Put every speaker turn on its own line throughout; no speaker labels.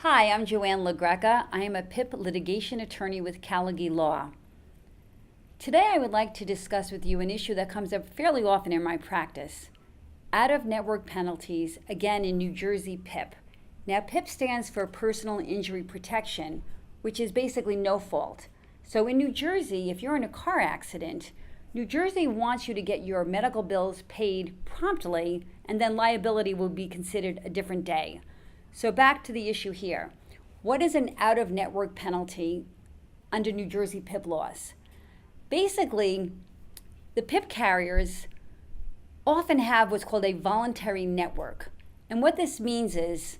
Hi, I'm JoAnne LeGreca. I am a PIP litigation attorney with Callagy Law. Today I would like to discuss with you an issue that comes up fairly often in my practice. Out-of-network penalties, again in New Jersey PIP. Now PIP stands for Personal Injury Protection, which is basically no fault. So in New Jersey, if you're in a car accident, New Jersey wants you to get your medical bills paid promptly, and then liability will be considered a different day. So back to the issue here. What is an out-of-network penalty under New Jersey PIP laws? Basically, the PIP carriers often have what's called a voluntary network. And what this means is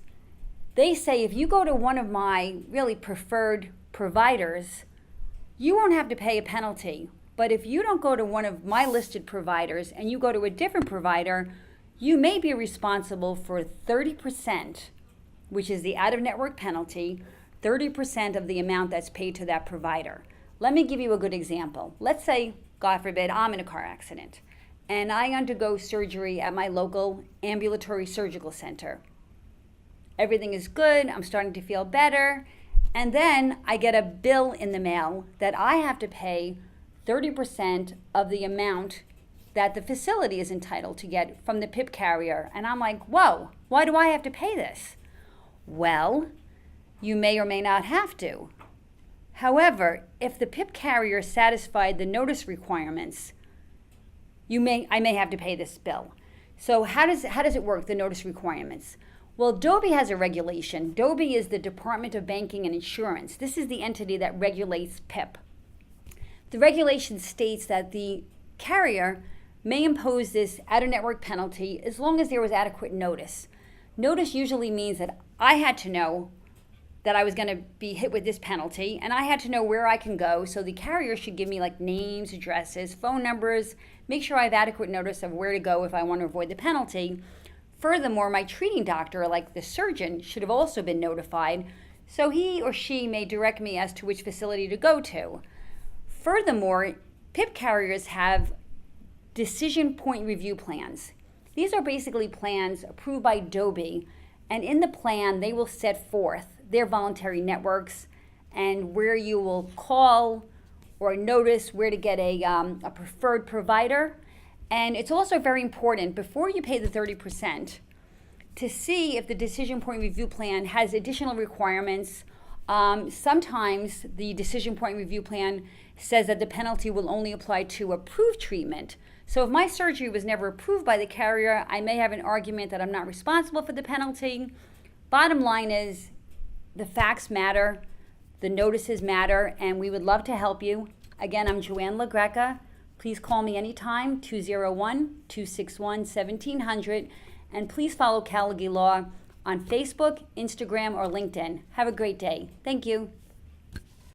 they say if you go to one of my really preferred providers, you won't have to pay a penalty. But if you don't go to one of my listed providers and you go to a different provider, you may be responsible for 30%, which is the out-of-network penalty, 30% of the amount that's paid to that provider. Let me give you a good example. Let's say, God forbid, I'm in a car accident and I undergo surgery at my local ambulatory surgical center. Everything is good, I'm starting to feel better, and then I get a bill in the mail that I have to pay 30% of the amount that the facility is entitled to get from the PIP carrier. And I'm like, whoa, why do I have to pay this? Well, you may or may not have to. However, if the PIP carrier satisfied the notice requirements, I may have to pay this bill. So how does it work, the notice requirements? Well, DOBI has a regulation. DOBI is the Department of Banking and Insurance. This is the entity that regulates PIP. The regulation states that the carrier may impose this out-of-network penalty as long as there was adequate notice. Notice usually means that I had to know that I was going to be hit with this penalty, and I had to know where I can go. So the carrier should give me like names, addresses, phone numbers, make sure I have adequate notice of where to go if I want to avoid the penalty. Furthermore, my treating doctor, like the surgeon, should have also been notified, so he or she may direct me as to which facility to go to. Furthermore, PIP carriers have decision point review plans. These are basically plans approved by DOBI, and in the plan, they will set forth their voluntary networks and where you will call or notice where to get a preferred provider. And it's also very important, before you pay the 30%, to see if the decision point review plan has additional requirements. Sometimes the decision point review plan says that the penalty will only apply to approved treatment. So if my surgery was never approved by the carrier, I may have an argument that I'm not responsible for the penalty. Bottom line is, the facts matter, the notices matter, and we would love to help you. Again, I'm JoAnne LeGreca. Please call me anytime, 201-261-1700, and please follow Callagy Law on Facebook, Instagram, or LinkedIn. Have a great day. Thank you.